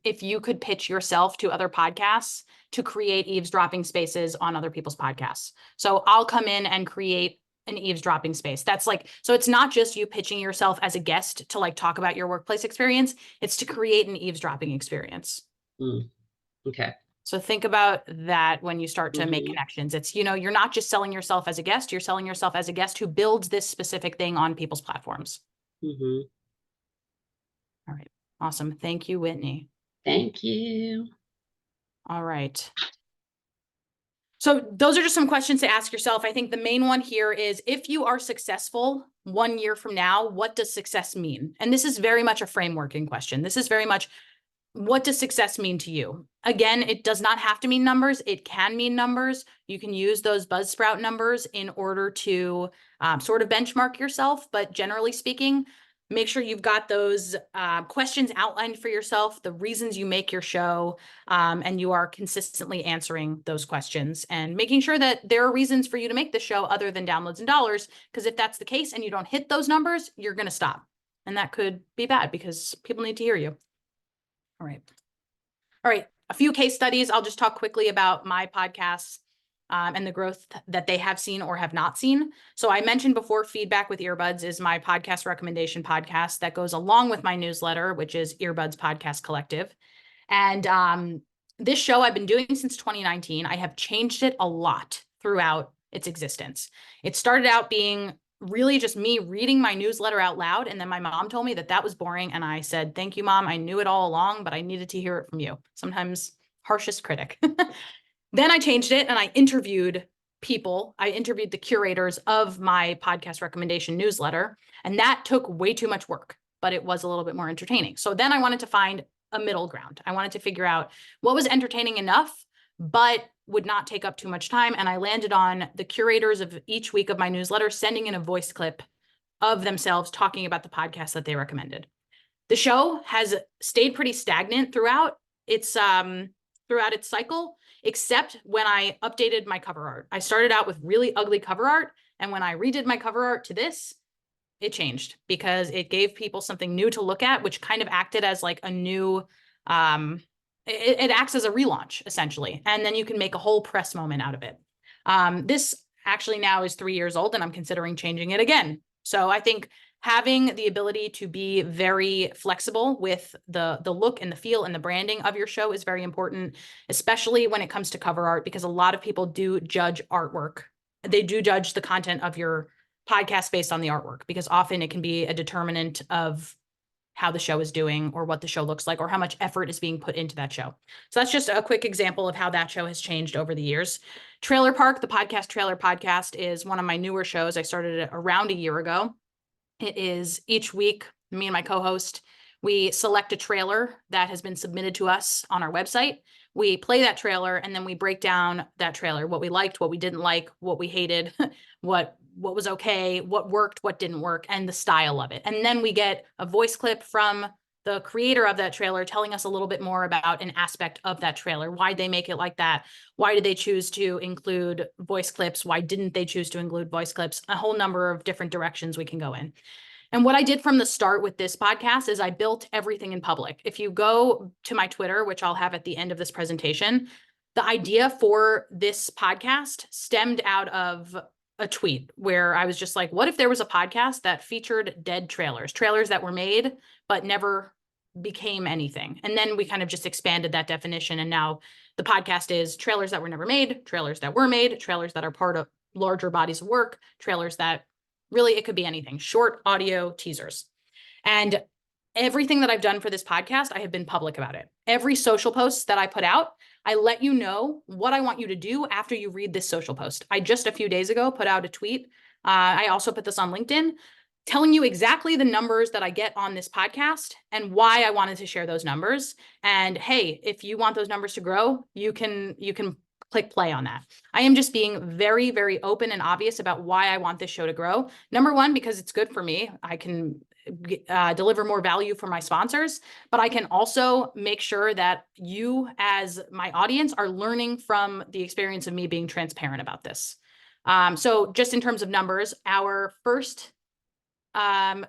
if you could pitch yourself to other podcasts to create eavesdropping spaces on other people's podcasts. So I'll come in and create an eavesdropping space. That's like, so it's not just you pitching yourself as a guest to like talk about your workplace experience. It's to create an eavesdropping experience. Okay. So think about that when you start to make Mhm. connections. It's, you're not just selling yourself as a guest, you're selling yourself as a guest who builds this specific thing on people's platforms. Mhm. All right. Awesome. Thank you, Whitney. Thank you. All right. So those are just some questions to ask yourself. I think the main one here is, if you are successful 1 year from now, what does success mean? And this is very much a frameworking question. This is very much, what does success mean to you? Again, it does not have to mean numbers. It can mean numbers. You can use those Buzzsprout numbers in order to sort of benchmark yourself. But generally speaking, make sure you've got those questions outlined for yourself, the reasons you make your show, and you are consistently answering those questions and making sure that there are reasons for you to make the show other than downloads and dollars. Because if that's the case and you don't hit those numbers, you're going to stop. And that could be bad because people need to hear you. All right. All right. A few case studies. I'll just talk quickly about my podcasts and the growth that they have seen or have not seen. So I mentioned before, Feedback with Earbuds is my podcast recommendation podcast that goes along with my newsletter, which is Earbuds Podcast Collective. And this show I've been doing since 2019. I have changed it a lot throughout its existence. It started out being really just me reading my newsletter out loud. And then my mom told me that that was boring. And I said, thank you, Mom. I knew it all along, but I needed to hear it from you. Sometimes harshest critic. Then I changed it and I interviewed people. I interviewed the curators of my podcast recommendation newsletter. And that took way too much work, but it was a little bit more entertaining. So then I wanted to find a middle ground. I wanted to figure out what was entertaining enough, but would not take up too much time. And I landed on the curators of each week of my newsletter sending in a voice clip of themselves talking about the podcast that they recommended. The show has stayed pretty stagnant throughout its cycle, except when I updated my cover art. I started out with really ugly cover art, and when I redid my cover art to this, it changed because it gave people something new to look at, which kind of acted as like a new it acts as a relaunch essentially, and then you can make a whole press moment out of it. This actually now is 3 years old and I'm considering changing it again. So I think having the ability to be very flexible with the look and the feel and the branding of your show is very important, especially when it comes to cover art, because a lot of people do judge artwork. They do judge the content of your podcast based on the artwork, because often it can be a determinant of how the show is doing or what the show looks like or how much effort is being put into that show. So that's just a quick example of how that show has changed over the years. Trailer Park, the podcast Trailer Podcast, is one of my newer shows. I started it around a year ago. It is each week, me and my co-host, we select a trailer that has been submitted to us on our website. We play that trailer and then we break down that trailer, what we liked, what we didn't like, what we hated, what was okay, what worked, what didn't work, and the style of it. And then we get a voice clip from the creator of that trailer telling us a little bit more about an aspect of that trailer. Why'd they make it like that? Why did they choose to include voice clips? Why didn't they choose to include voice clips? A whole number of different directions we can go in. And what I did from the start with this podcast is I built everything in public. If you go to my Twitter, which I'll have at the end of this presentation, the idea for this podcast stemmed out of a tweet where I was just like, what if there was a podcast that featured dead trailers that were made but never became anything? And then we kind of just expanded that definition. And now the podcast is trailers that were never made, trailers that were made, trailers that are part of larger bodies of work, trailers that really, it could be anything, short audio teasers. And everything that I've done for this podcast, I have been public about it. Every social post that I put out, I let you know what I want you to do after you read this social post. I just a few days ago put out a tweet. I also put this on LinkedIn, telling you exactly the numbers that I get on this podcast and why I wanted to share those numbers. And hey, if you want those numbers to grow, you can click play on that. I am just being very, very open and obvious about why I want this show to grow. Number one, because it's good for me. I can deliver more value for my sponsors, but I can also make sure that you as my audience are learning from the experience of me being transparent about this. So just in terms of numbers, our first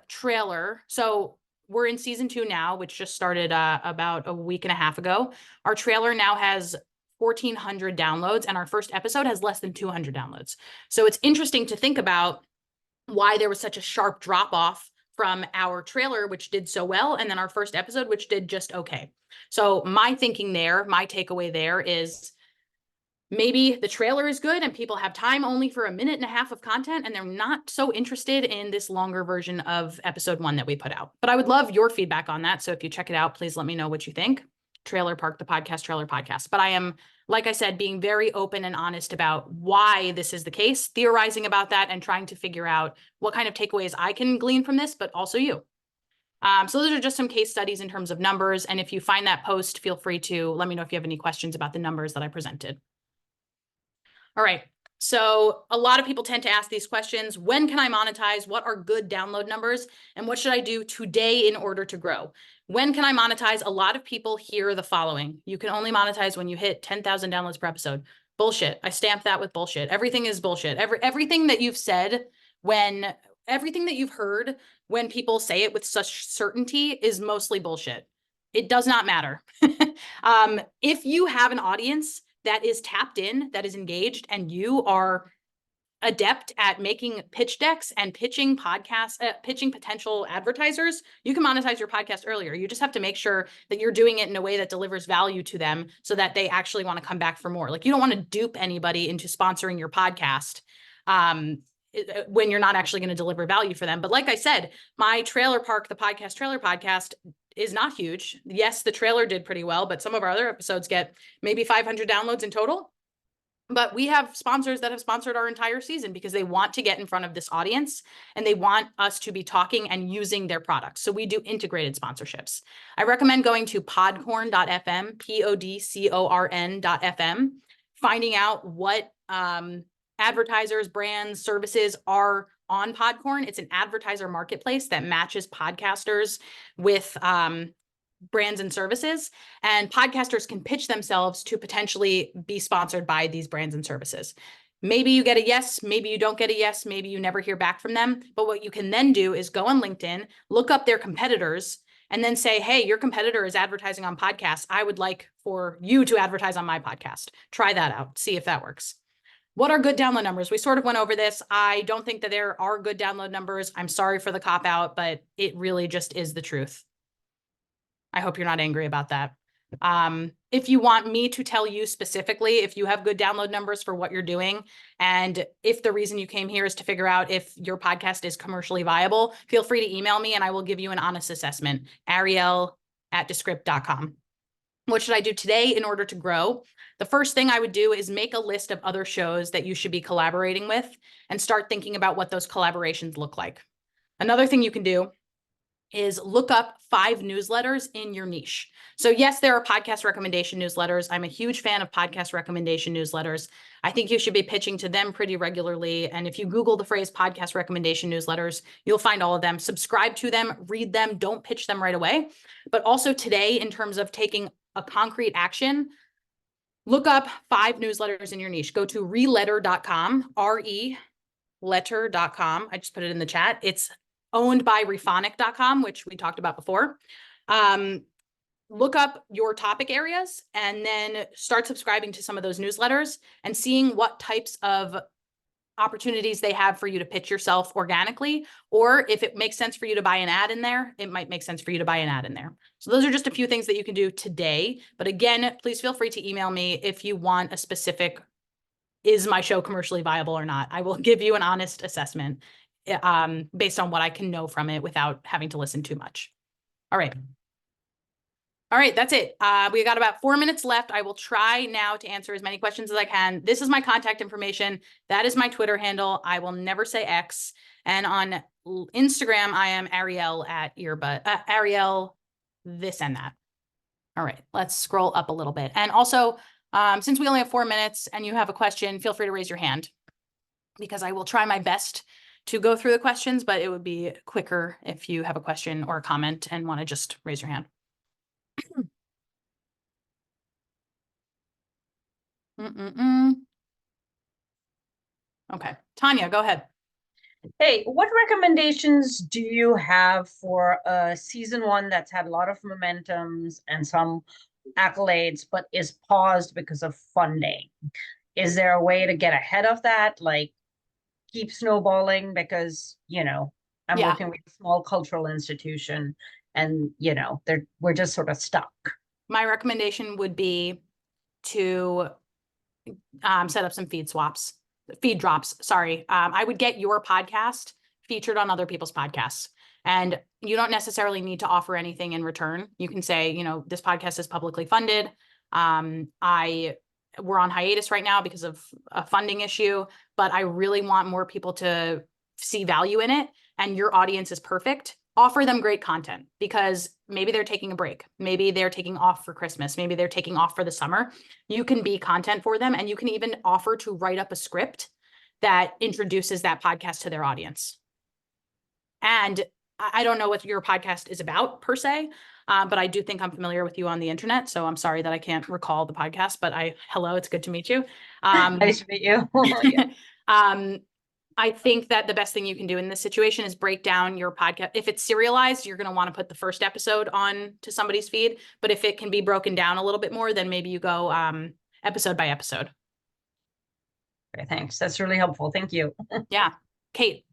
trailer, so we're in season 2 now, which just started about a week and a half ago. Our trailer now has 1,400 downloads, and our first episode has less than 200 downloads. So it's interesting to think about why there was such a sharp drop off from our trailer, which did so well, and then our first episode, which did just okay. So my thinking there, my takeaway there is maybe the trailer is good and people have time only for a minute and a half of content and they're not so interested in this longer version of episode 1 that we put out. But I would love your feedback on that. So if you check it out, please let me know what you think. Trailer Park, the podcast Trailer Podcast. But I am, like I said, being very open and honest about why this is the case, theorizing about that and trying to figure out what kind of takeaways I can glean from this, but also you. So those are just some case studies in terms of numbers. And if you find that post, feel free to let me know if you have any questions about the numbers that I presented. All right. So a lot of people tend to ask these questions. When can I monetize? What are good download numbers? And what should I do today in order to grow? When can I monetize? A lot of people hear the following. You can only monetize when you hit 10,000 downloads per episode. Bullshit. I stamp that with bullshit. Everything is bullshit. Everything that you've said everything that you've heard when people say it with such certainty is mostly bullshit. It does not matter. If you have an audience that is tapped in, that is engaged, and you are adept at making pitch decks and pitching podcasts, pitching potential advertisers, you can monetize your podcast earlier. You just have to make sure that you're doing it in a way that delivers value to them so that they actually want to come back for more. Like, you don't want to dupe anybody into sponsoring your podcast when you're not actually going to deliver value for them. But like I said, my Trailer Park, the podcast Trailer Podcast, is not huge. Yes, the trailer did pretty well, but some of our other episodes get maybe 500 downloads in total. But we have sponsors that have sponsored our entire season because they want to get in front of this audience and they want us to be talking and using their products. So we do integrated sponsorships. I recommend going to podcorn.fm, podcorn.fm, finding out what advertisers, brands, services are on Podcorn. It's an advertiser marketplace that matches podcasters with brands and services, and podcasters can pitch themselves to potentially be sponsored by these brands and services. Maybe you get a yes, maybe you don't get a yes, maybe you never hear back from them. But what you can then do is go on LinkedIn, look up their competitors, and then say, hey, your competitor is advertising on podcasts. I would like for you to advertise on my podcast. Try that out, see if that works. What are good download numbers? We sort of went over this. I don't think that there are good download numbers. I'm sorry for the cop out, but it really just is the truth. I hope you're not angry about that. If you want me to tell you specifically, if you have good download numbers for what you're doing, and if the reason you came here is to figure out if your podcast is commercially viable, feel free to email me and I will give you an honest assessment. Arielle@descript.com. What should I do today in order to grow? The first thing I would do is make a list of other shows that you should be collaborating with and start thinking about what those collaborations look like. Another thing you can do is look up 5 newsletters in your niche. So yes, there are podcast recommendation newsletters. I'm a huge fan of podcast recommendation newsletters. I think you should be pitching to them pretty regularly. And if you Google the phrase podcast recommendation newsletters, you'll find all of them. Subscribe to them, read them, don't pitch them right away. But also today, in terms of taking a concrete action, look up 5 newsletters in your niche. Go to reletter.com, letter.com. I just put it in the chat. It's owned by rephonic.com, which we talked about before. Look up your topic areas and then start subscribing to some of those newsletters and seeing what types of opportunities they have for you to pitch yourself organically, or if it makes sense for you to buy an ad in there, it might make sense for you to buy an ad in there. So those are just a few things that you can do today. But again, please feel free to email me if you want a specific, is my show commercially viable or not? I will give you an honest assessment based on what I can know from it without having to listen too much. All right. All right, that's it. We got about 4 minutes left. I will try now to answer as many questions as I can. This is my contact information. That is my Twitter handle. I will never say X. And on Instagram, I am Arielle this and that. All right, let's scroll up a little bit. And also, since we only have 4 minutes and you have a question, feel free to raise your hand because I will try my best to go through the questions, but it would be quicker if you have a question or a comment and want to just raise your hand. Okay, Tanya, go ahead. Hey, what recommendations do you have for season 1 that's had a lot of momentums and some accolades, but is paused because of funding? Is there a way to get ahead of that? Like keep snowballing because, I'm Yeah. working with a small cultural institution and, we're just sort of stuck. My recommendation would be to set up some feed drops. Sorry. I would get your podcast featured on other people's podcasts. And you don't necessarily need to offer anything in return. You can say, this podcast is publicly funded. We're on hiatus right now because of a funding issue, but I really want more people to see value in it. And your audience is perfect. Offer them great content because maybe they're taking a break. Maybe they're taking off for Christmas. Maybe they're taking off for the summer. You can be content for them, and you can even offer to write up a script that introduces that podcast to their audience. And I don't know what your podcast is about per se, but I do think I'm familiar with you on the internet. So I'm sorry that I can't recall the podcast, but hello, it's good to meet you. Nice to meet you. Yeah. I think that the best thing you can do in this situation is break down your podcast. If it's serialized, you're going to want to put the first episode on to somebody's feed. But if it can be broken down a little bit more, then maybe you go episode by episode. Okay, thanks. That's really helpful. Thank you. Yeah. Kate.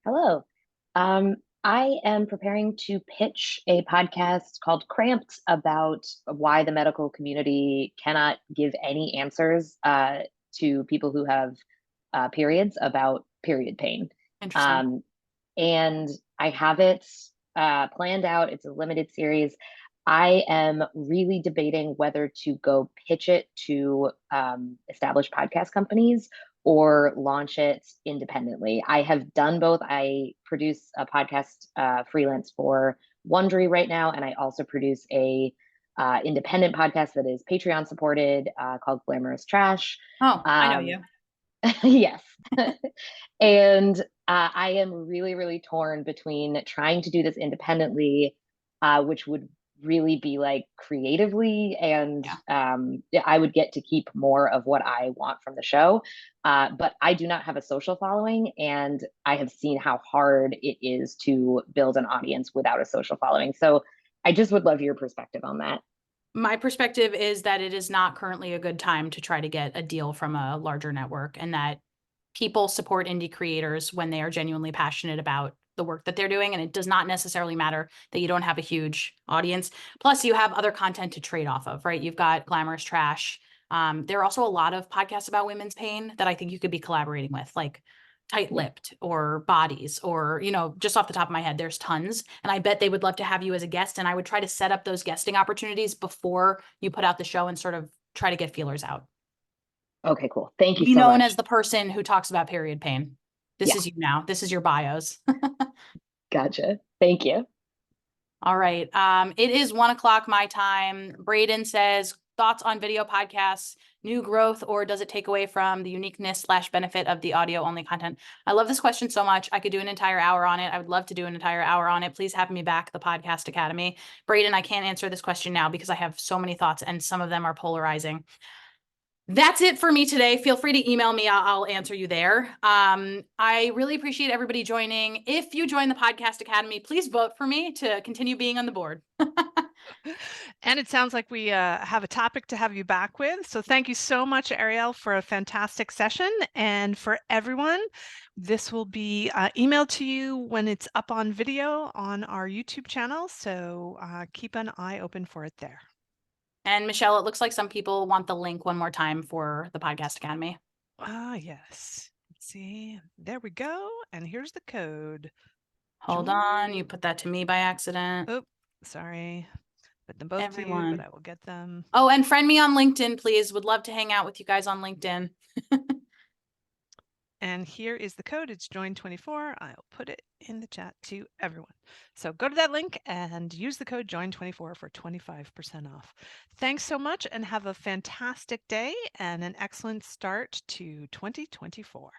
Hello. I am preparing to pitch a podcast called Cramped about why the medical community cannot give any answers to people who have periods about period pain. Interesting. And I have it planned out. It's a limited series. I am really debating whether to go pitch it to established podcast companies or launch it independently. I have done both. I produce a podcast freelance for Wondery right now, and I also produce a independent podcast that is Patreon supported called Glamorous Trash. Oh, I know you. Yes. And I am really, really torn between trying to do this independently, which would really be like creatively, and I would get to keep more of what I want from the show. But I do not have a social following, and I have seen how hard it is to build an audience without a social following. So I just would love your perspective on that. My perspective is that it is not currently a good time to try to get a deal from a larger network, and that people support indie creators when they are genuinely passionate about the work that they're doing. And it does not necessarily matter that you don't have a huge audience. Plus, you have other content to trade off of, right? You've got Glamorous Trash. There are also a lot of podcasts about women's pain that I think you could be collaborating with, like Tight Lipped or Bodies, or, just off the top of my head, there's tons. And I bet they would love to have you as a guest. And I would try to set up those guesting opportunities before you put out the show and sort of try to get feelers out. Okay, cool. Thank you Be so known much. as the person who talks about period pain. This Yeah. is you now. This is your bios. Gotcha. Thank you. All right. It is 1:00 my time. Braden says, thoughts on video podcasts, new growth, or does it take away from the uniqueness / benefit of the audio only content? I love this question so much. I could do an entire hour on it. I would love to do an entire hour on it. Please have me back, the Podcast Academy. Braden, I can't answer this question now because I have so many thoughts and some of them are polarizing. That's it for me today. Feel free to email me. I'll answer you there. I really appreciate everybody joining. If you join the Podcast Academy, please vote for me to continue being on the board. And it sounds like we have a topic to have you back with. So thank you so much, Arielle, for a fantastic session. And for everyone, this will be emailed to you when it's up on video on our YouTube channel. So keep an eye open for it there. And Michelle, it looks like some people want the link one more time for the Podcast Academy. Ah, yes. Let's see. There we go. And here's the code. Hold on. You put that to me by accident. Oh, sorry. Put them both to you, but I will get them. Oh, and friend me on LinkedIn, please. Would love to hang out with you guys on LinkedIn. And here is the code. It's join24. I'll put it in the chat to everyone. So go to that link and use the code join24 for 25% off. Thanks so much and have a fantastic day and an excellent start to 2024.